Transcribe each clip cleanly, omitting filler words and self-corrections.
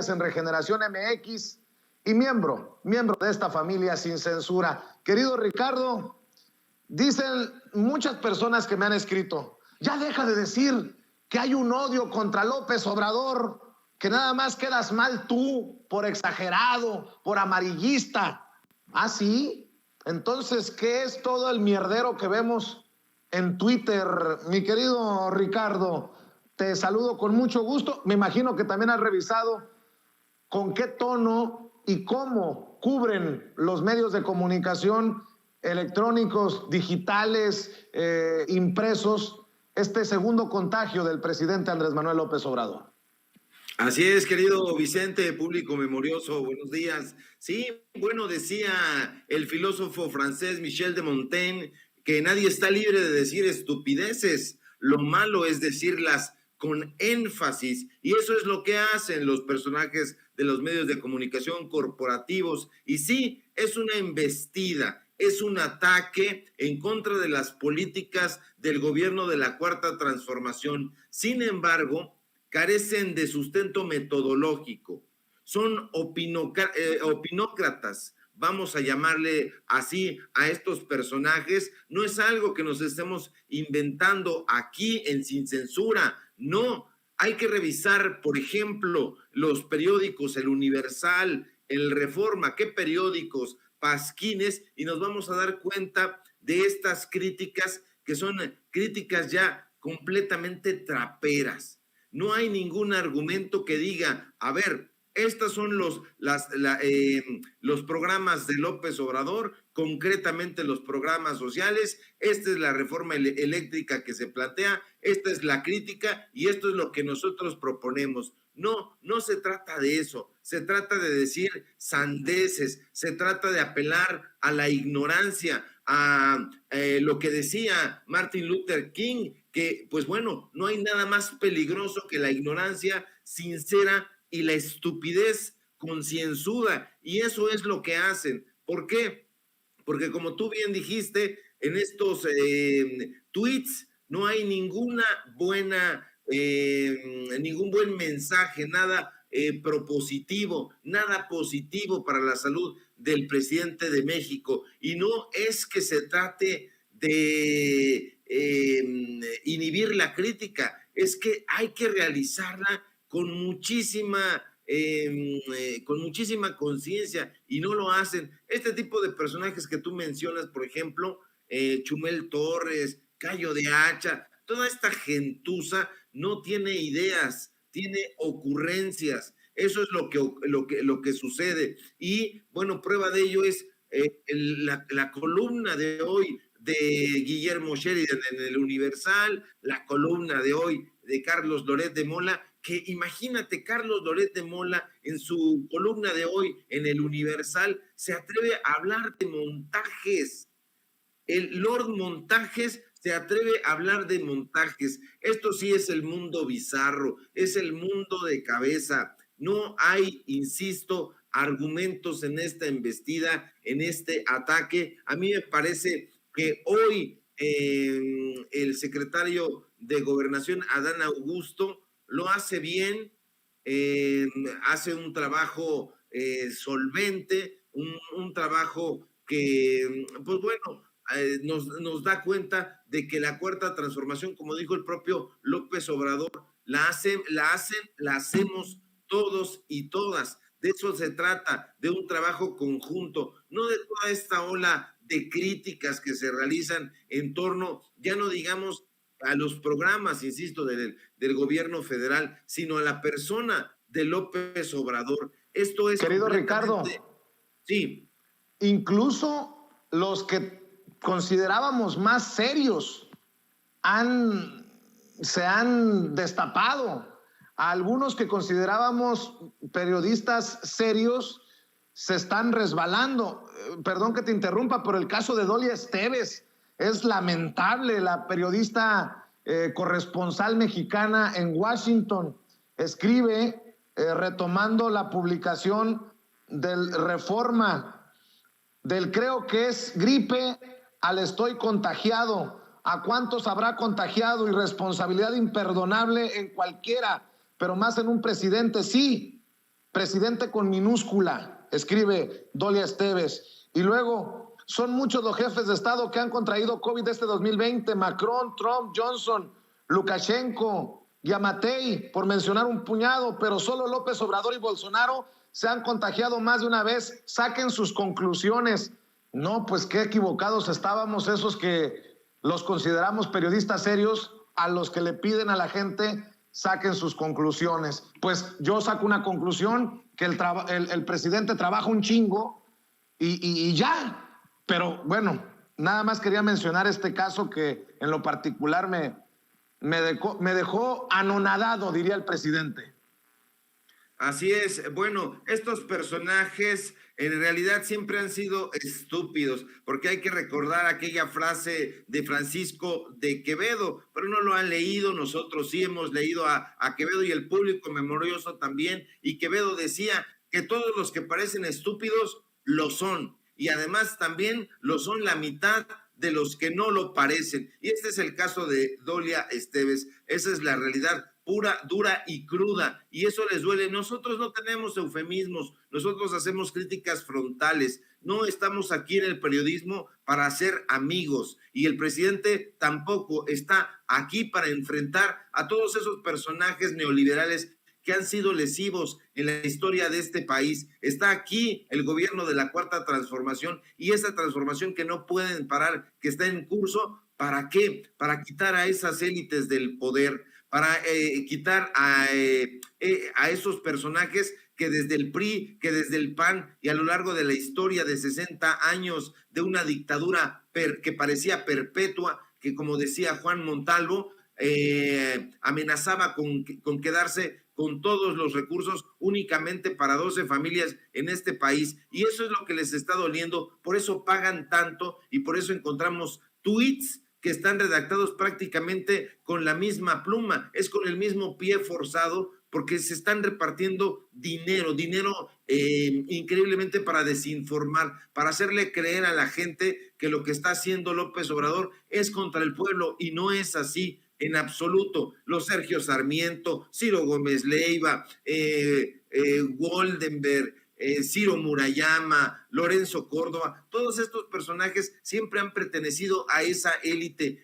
en Regeneración MX y miembro de esta familia sin censura. Querido Ricardo, dicen muchas personas que me han escrito, ya deja de decir que hay un odio contra López Obrador, que nada más quedas mal tú por exagerado, por amarillista. ¿Ah, sí? Entonces, ¿qué es todo el mierdero que vemos en Twitter? Mi querido Ricardo, te saludo con mucho gusto. Me imagino que también has revisado con qué tono y cómo cubren los medios de comunicación electrónicos, digitales, impresos, este segundo contagio del presidente Andrés Manuel López Obrador. Así es, querido Vicente, público memorioso, buenos días. Sí, bueno, decía el filósofo francés Michel de Montaigne que nadie está libre de decir estupideces. Lo malo es decirlas con énfasis, y eso es lo que hacen los personajes de los medios de comunicación corporativos. Y sí, es una embestida, es un ataque en contra de las políticas del gobierno de la Cuarta Transformación. Sin embargo, carecen de sustento metodológico, son opinócratas, vamos a llamarle así a estos personajes. No es algo que nos estemos inventando aquí en Sin Censura, no. Hay que revisar, por ejemplo, los periódicos, el Universal, el Reforma, qué periódicos, pasquines, y nos vamos a dar cuenta de estas críticas que son críticas ya completamente traperas. No hay ningún argumento que diga, a ver, estos son los programas de López Obrador, concretamente los programas sociales, esta es la reforma eléctrica que se plantea, esta es la crítica y esto es lo que nosotros proponemos. No, no se trata de eso, se trata de decir sandeces, se trata de apelar a la ignorancia, a lo que decía Martin Luther King, que pues bueno, no hay nada más peligroso que la ignorancia sincera y la estupidez concienzuda, y eso es lo que hacen. ¿Por qué? Porque como tú bien dijiste, en estos tweets no hay ningún buen mensaje, nada propositivo, nada positivo para la salud del presidente de México. Y no es que se trate de inhibir la crítica, es que hay que realizarla con muchísima conciencia, y no lo hacen. Este tipo de personajes que tú mencionas, por ejemplo, Chumel Torres, Cayo de Hacha, toda esta gentuza no tiene ideas, tiene ocurrencias. Eso es lo que sucede. Y bueno, prueba de ello es la columna de hoy de Guillermo Sheridan en el Universal, la columna de hoy de Carlos Loret de Mola, que imagínate, Carlos Loret de Mola en su columna de hoy en el Universal se atreve a hablar de montajes. El Lord Montajes se atreve a hablar de montajes. Esto sí es el mundo bizarro, es el mundo de cabeza. No hay, insisto, argumentos en esta embestida, en este ataque. A mí me parece que hoy el secretario de Gobernación, Adán Augusto, lo hace bien, hace un trabajo solvente, un trabajo que, pues bueno, nos da cuenta de que la Cuarta Transformación, como dijo el propio López Obrador, la hacemos todos y todas. De eso se trata, de un trabajo conjunto, no de toda esta ola de críticas que se realizan en torno, ya no digamos a los programas, insisto, del gobierno federal, sino a la persona de López Obrador. Esto es... Querido Ricardo, sí. Incluso los que considerábamos más serios se han destapado. A algunos que considerábamos periodistas serios se están resbalando. Perdón que te interrumpa, pero el caso de Dolia Esteves es lamentable. La periodista corresponsal mexicana en Washington escribe, retomando la publicación del Reforma, del creo que es gripe al estoy contagiado. ¿A cuántos habrá contagiado? Irresponsabilidad imperdonable en cualquiera, pero más en un presidente, sí. presidente con minúscula, escribe Dolia Esteves. Y luego, son muchos los jefes de Estado que han contraído COVID este 2020, Macron, Trump, Johnson, Lukashenko, Yamatei, por mencionar un puñado, pero solo López Obrador y Bolsonaro se han contagiado más de una vez. Saquen sus conclusiones. No, pues qué equivocados estábamos esos que los consideramos periodistas serios, a los que le piden a la gente saquen sus conclusiones. Pues yo saco una conclusión, que el presidente trabaja un chingo y ya. Pero bueno, nada más quería mencionar este caso que en lo particular me dejó anonadado, diría el presidente. Así es. Bueno, estos personajes en realidad siempre han sido estúpidos, porque hay que recordar aquella frase de Francisco de Quevedo, pero no lo han leído. Nosotros sí hemos leído a Quevedo, y el público memorioso también, y Quevedo decía que todos los que parecen estúpidos lo son, y además también lo son la mitad de los que no lo parecen. Y este es el caso de Dolia Esteves. Esa es la realidad pura, dura y cruda, y eso les duele. Nosotros no tenemos eufemismos, nosotros hacemos críticas frontales, no estamos aquí en el periodismo para hacer amigos, y el presidente tampoco está aquí para enfrentar a todos esos personajes neoliberales que han sido lesivos en la historia de este país. Está aquí el gobierno de la Cuarta Transformación, y esa transformación que no pueden parar, que está en curso. ¿Para qué? Para quitar a esas élites del poder, para quitar a esos personajes que desde el PRI, que desde el PAN, y a lo largo de la historia de 60 años de una dictadura que parecía perpetua, que como decía Juan Montalvo, amenazaba con quedarse con todos los recursos únicamente para 12 familias en este país, y eso es lo que les está doliendo. Por eso pagan tanto, y por eso encontramos tweets que están redactados prácticamente con la misma pluma, es con el mismo pie forzado, porque se están repartiendo dinero increíblemente para desinformar, para hacerle creer a la gente que lo que está haciendo López Obrador es contra el pueblo, y no es así en absoluto. Los Sergio Sarmiento, Ciro Gómez Leiva, Goldenberg, Ciro Murayama, Lorenzo Córdoba, todos estos personajes siempre han pertenecido a esa élite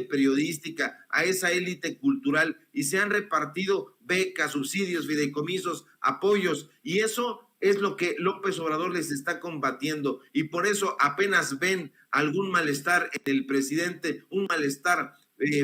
periodística, a esa élite cultural, y se han repartido becas, subsidios, fideicomisos, apoyos, y eso es lo que López Obrador les está combatiendo, y por eso apenas ven algún malestar en el presidente, un malestar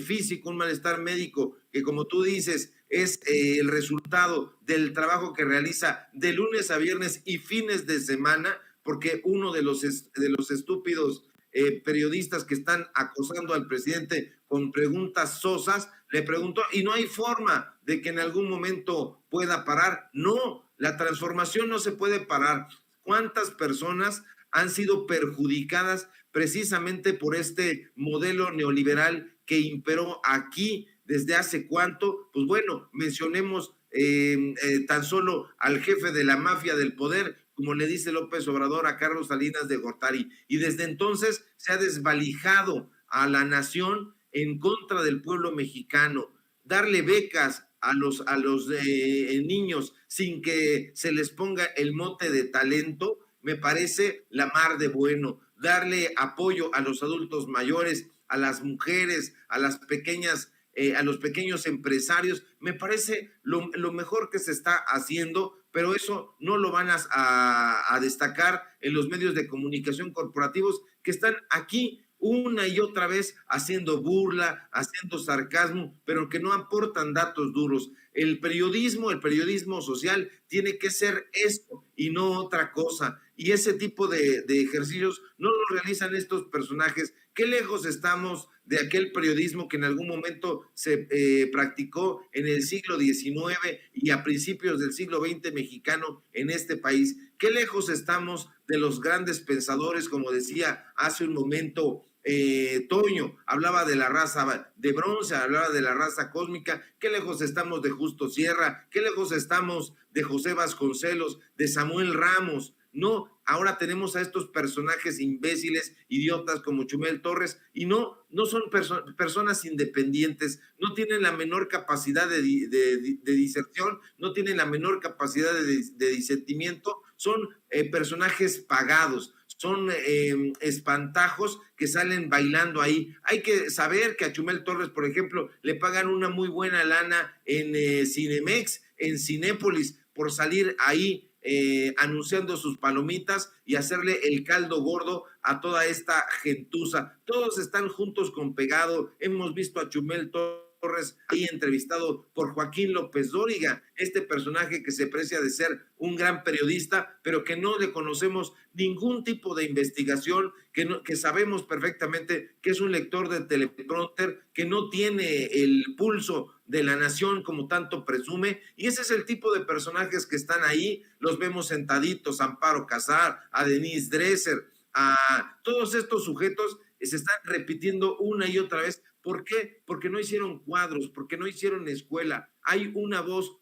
físico, un malestar médico, que como tú dices, es el resultado del trabajo que realiza de lunes a viernes y fines de semana, porque uno de los estúpidos periodistas que están acosando al presidente con preguntas sosas, le preguntó, y no hay forma de que en algún momento pueda parar. No, la transformación no se puede parar. ¿Cuántas personas han sido perjudicadas precisamente por este modelo neoliberal que imperó aquí desde hace cuánto? Pues bueno, mencionemos tan solo al jefe de la mafia del poder, como le dice López Obrador a Carlos Salinas de Gortari, y desde entonces se ha desvalijado a la nación en contra del pueblo mexicano. Darle becas a los niños sin que se les ponga el mote de talento, me parece la mar de bueno. Darle apoyo a los adultos mayores, a las mujeres, a las pequeñas, a los pequeños empresarios, me parece lo mejor que se está haciendo, pero eso no lo van a destacar en los medios de comunicación corporativos, que están aquí una y otra vez haciendo burla, haciendo sarcasmo, pero que no aportan datos duros. El periodismo social tiene que ser esto y no otra cosa. Y ese tipo de ejercicios no lo realizan estos personajes. ¿Qué lejos estamos de aquel periodismo que en algún momento se practicó en el siglo XIX y a principios del siglo XX mexicano en este país? ¿Qué lejos estamos de los grandes pensadores, como decía hace un momento Toño? Hablaba de la raza de bronce, hablaba de la raza cósmica. ¿Qué lejos estamos de Justo Sierra? ¿Qué lejos estamos de José Vasconcelos, de Samuel Ramos? No, ahora tenemos a estos personajes imbéciles, idiotas como Chumel Torres, y no son personas independientes, no tienen la menor capacidad de diserción, no tienen la menor capacidad de disentimiento, son personajes pagados, son espantajos que salen bailando ahí. Hay que saber que a Chumel Torres, por ejemplo, le pagan una muy buena lana en Cinemex, en Cinépolis, por salir ahí anunciando sus palomitas y hacerle el caldo gordo a toda esta gentuza. Todos están juntos con pegado. Hemos visto a Chumel Torres ahí entrevistado por Joaquín López Dóriga, este personaje que se precia de ser un gran periodista, pero que no le conocemos ningún tipo de investigación, que sabemos perfectamente que es un lector de teleprompter, que no tiene el pulso de la nación como tanto presume, y ese es el tipo de personajes que están ahí. Los vemos sentaditos, a Amparo Casar, a Denise Dresser, a todos estos sujetos se están repitiendo una y otra vez. ¿Por qué? Porque no hicieron cuadros, porque no hicieron escuela. Hay una voz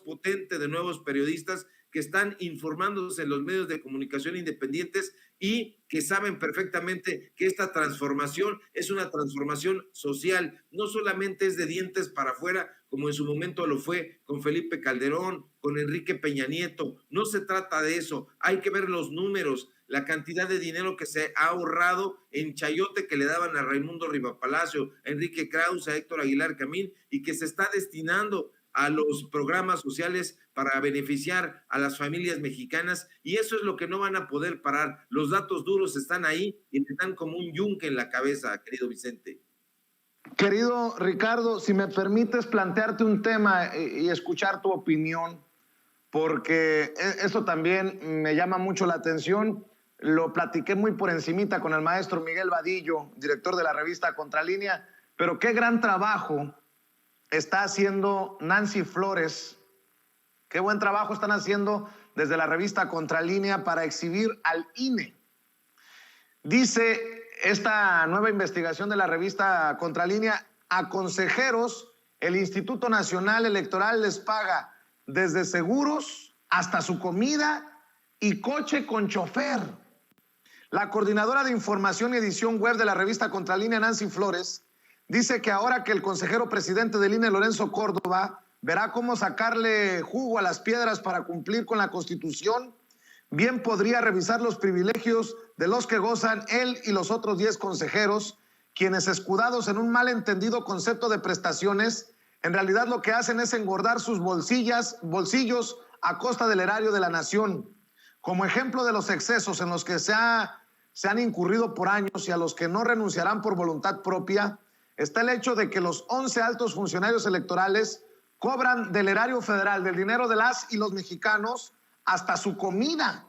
potente de nuevos periodistas que están informándose en los medios de comunicación independientes y que saben perfectamente que esta transformación es una transformación social, no solamente es de dientes para afuera, como en su momento lo fue con Felipe Calderón, con Enrique Peña Nieto. No se trata de eso, hay que ver los números, la cantidad de dinero que se ha ahorrado en chayote que le daban a Raimundo Rivapalacio, a Enrique Krause, a Héctor Aguilar Camín, y que se está destinando a los programas sociales para beneficiar a las familias mexicanas, y eso es lo que no van a poder parar. Los datos duros están ahí y me dan como un yunque en la cabeza, querido Vicente. Querido Ricardo, si me permites plantearte un tema y escuchar tu opinión, porque esto también me llama mucho la atención. Lo platiqué muy por encimita con el maestro Miguel Vadillo, director de la revista Contralínea, pero qué gran trabajo está haciendo Nancy Flores, qué buen trabajo están haciendo desde la revista Contralínea para exhibir al INE. Dice esta nueva investigación de la revista Contralínea: a consejeros el Instituto Nacional Electoral les paga desde seguros hasta su comida y coche con chofer. La coordinadora de información y edición web de la revista Contralínea, Nancy Flores, dice que ahora que el consejero presidente del INE, Lorenzo Córdoba, verá cómo sacarle jugo a las piedras para cumplir con la Constitución, bien podría revisar los privilegios de los que gozan él y los otros 10 consejeros, quienes, escudados en un malentendido concepto de prestaciones, en realidad lo que hacen es engordar sus bolsillos a costa del erario de la nación. Como ejemplo de los excesos en los que se han incurrido por años y a los que no renunciarán por voluntad propia, está el hecho de que los 11 altos funcionarios electorales cobran del erario federal, del dinero de las y los mexicanos, hasta su comida.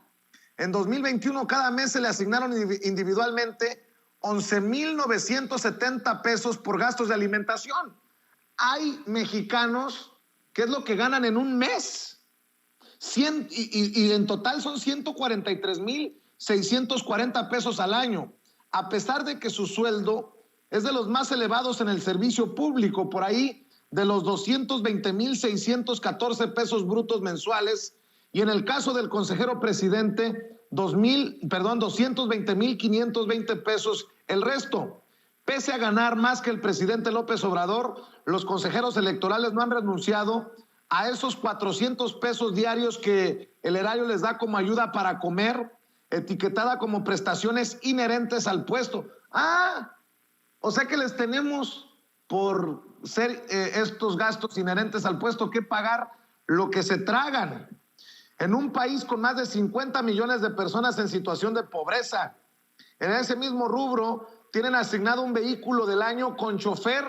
En 2021 cada mes se le asignaron individualmente 11,970 pesos por gastos de alimentación. Hay mexicanos que es lo que ganan en un mes. Y en total son 143,640 pesos al año, a pesar de que su sueldo es de los más elevados en el servicio público, por ahí de los 220,614 pesos brutos mensuales, y en el caso del consejero presidente, 220,520 pesos el resto. Pese a ganar más que el presidente López Obrador, los consejeros electorales no han renunciado a esos 400 pesos diarios que el erario les da como ayuda para comer, etiquetada como prestaciones inherentes al puesto. O sea que les tenemos, por ser estos gastos inherentes al puesto, que pagar lo que se tragan. En un país con más de 50 millones de personas en situación de pobreza, en ese mismo rubro tienen asignado un vehículo del año con chofer,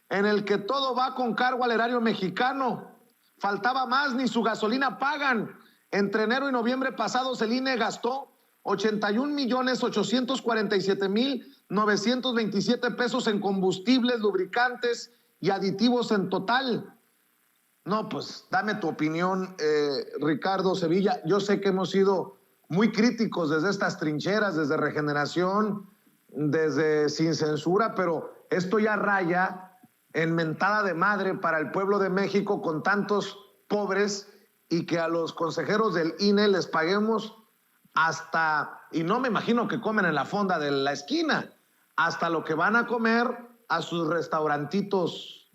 en el que todo va con cargo al erario mexicano. Faltaba más, ni su gasolina pagan. Entre enero y noviembre pasados el INE gastó 81,847,927 pesos en combustibles, lubricantes y aditivos en total. No, pues dame tu opinión, Ricardo Sevilla. Yo sé que hemos sido muy críticos desde estas trincheras, desde Regeneración, desde Sin Censura, pero esto ya raya en mentada de madre para el pueblo de México con tantos pobres, y que a los consejeros del INE les paguemos hasta, y no me imagino que comen en la fonda de la esquina, hasta lo que van a comer a sus restaurantitos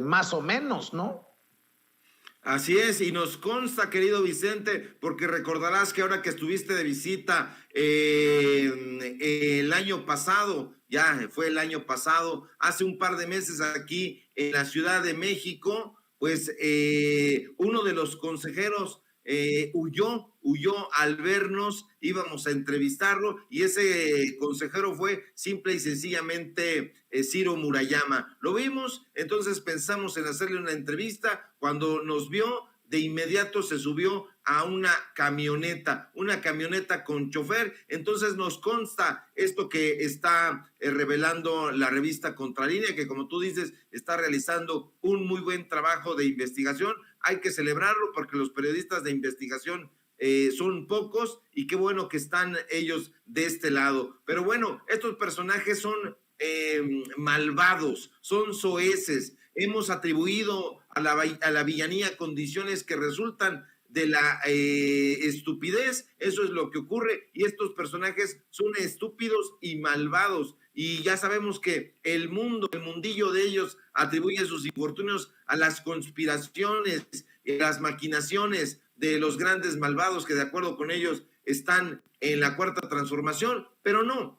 más o menos, ¿no? Así es, y nos consta, querido Vicente, porque recordarás que ahora que estuviste de visita el año pasado, ya fue el año pasado, hace un par de meses aquí en la Ciudad de México, pues uno de los consejeros huyó al vernos, íbamos a entrevistarlo, y ese consejero fue simple y sencillamente Ciro Murayama. Lo vimos, entonces pensamos en hacerle una entrevista. Cuando nos vio, de inmediato se subió a una camioneta con chofer. Entonces nos consta esto que está revelando la revista Contralínea, que como tú dices, está realizando un muy buen trabajo de investigación. Hay que celebrarlo porque los periodistas de investigación son pocos, y qué bueno que están ellos de este lado. Pero bueno, estos personajes son malvados, son soeces. Hemos atribuido a la villanía condiciones que resultan de la estupidez. Eso es lo que ocurre, y estos personajes son estúpidos y malvados, y ya sabemos que el mundillo de ellos atribuye sus infortunios a las conspiraciones, las maquinaciones de los grandes malvados que de acuerdo con ellos están en la Cuarta Transformación, pero no.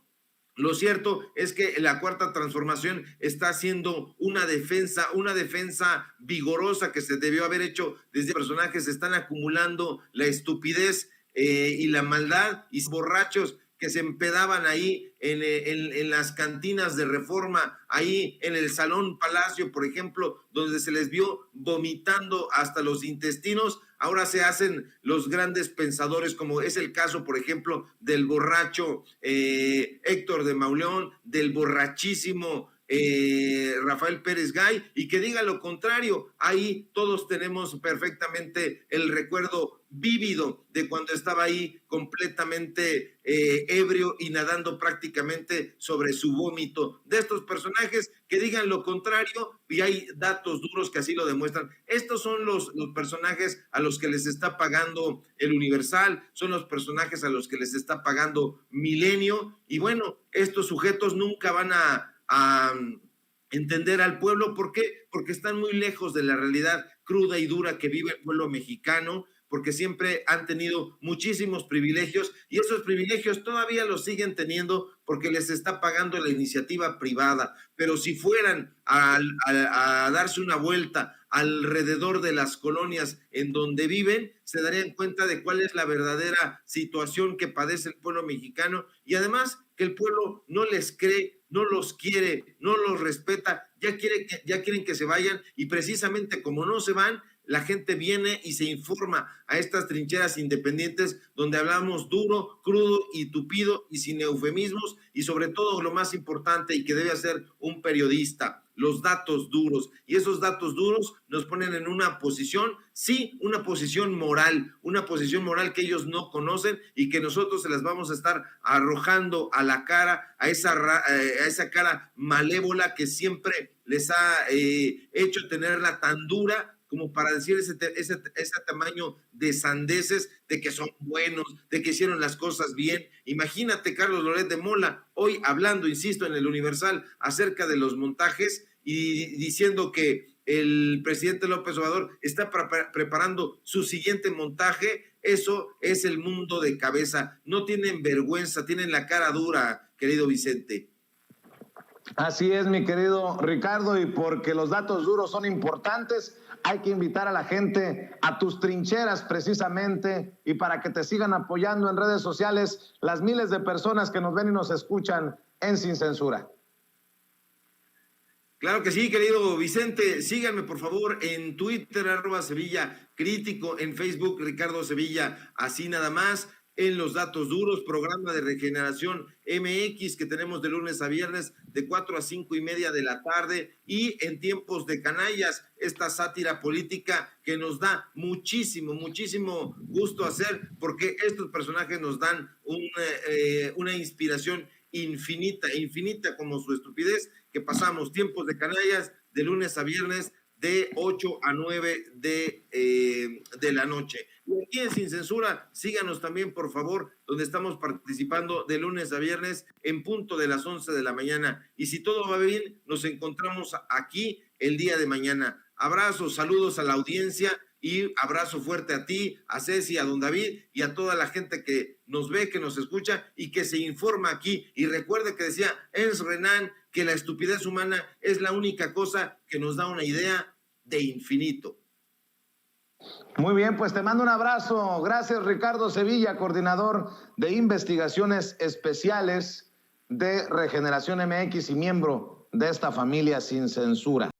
Lo cierto es que la Cuarta Transformación está haciendo una defensa vigorosa que se debió haber hecho desde personajes. Están acumulando la estupidez y la maldad, y borrachos que se empedaban ahí en las cantinas de Reforma, ahí en el Salón Palacio, por ejemplo, donde se les vio vomitando hasta los intestinos. Ahora se hacen los grandes pensadores, como es el caso, por ejemplo, del borracho Héctor de Mauleón, del borrachísimo Rafael Pérez Gay, y que diga lo contrario. Ahí todos tenemos perfectamente el recuerdo vívido de cuando estaba ahí completamente ebrio y nadando prácticamente sobre su vómito. De estos personajes, que digan lo contrario, y hay datos duros que así lo demuestran. Estos son los personajes a los que les está pagando el Universal, son los personajes a los que les está pagando Milenio, y bueno, estos sujetos nunca van a entender al pueblo. ¿Por qué? Porque están muy lejos de la realidad cruda y dura que vive el pueblo mexicano, porque siempre han tenido muchísimos privilegios, y esos privilegios todavía los siguen teniendo porque les está pagando la iniciativa privada. Pero si fueran a darse una vuelta alrededor de las colonias en donde viven, se darían cuenta de cuál es la verdadera situación que padece el pueblo mexicano, y además que el pueblo no les cree, no los quiere, no los respeta, ya quieren que se vayan, y precisamente como no se van, la gente viene y se informa a estas trincheras independientes donde hablamos duro, crudo y tupido y sin eufemismos, y sobre todo lo más importante y que debe hacer un periodista, los datos duros. Y esos datos duros nos ponen en una posición, sí, una posición moral que ellos no conocen y que nosotros se las vamos a estar arrojando a la cara, a esa cara malévola que siempre les ha hecho tenerla tan dura como para decir ese tamaño de sandeces, de que son buenos, de que hicieron las cosas bien. Imagínate Carlos Loret de Mola hoy hablando, insisto, en el Universal acerca de los montajes y diciendo que el presidente López Obrador está preparando su siguiente montaje. Eso es el mundo de cabeza. No tienen vergüenza, tienen la cara dura, querido Vicente. Así es, mi querido Ricardo, y porque los datos duros son importantes, hay que invitar a la gente a tus trincheras precisamente, y para que te sigan apoyando en redes sociales las miles de personas que nos ven y nos escuchan en Sin Censura. Claro que sí, querido Vicente. Síganme, por favor, en Twitter, @SevillaCrítico, en Facebook, Ricardo Sevilla, así nada más. En Los Datos Duros, programa de Regeneración MX que tenemos de lunes a viernes de 4 a 5 y media de la tarde, y en Tiempos de Canallas, esta sátira política que nos da muchísimo gusto hacer, porque estos personajes nos dan una inspiración infinita como su estupidez, que pasamos Tiempos de Canallas de lunes a viernes de 8 a 9 de la noche. Y aquí en Sin Censura, síganos también, por favor, donde estamos participando de lunes a viernes en punto de las 11 de la mañana. Y si todo va bien, nos encontramos aquí el día de mañana. Abrazos, saludos a la audiencia y abrazo fuerte a ti, a Ceci, a don David y a toda la gente que nos ve, que nos escucha y que se informa aquí. Y recuerde que decía Ernst Renan que la estupidez humana es la única cosa que nos da una idea de infinito. Muy bien, pues te mando un abrazo. Gracias, Ricardo Sevilla, coordinador de investigaciones especiales de Regeneración MX y miembro de esta familia Sin Censura.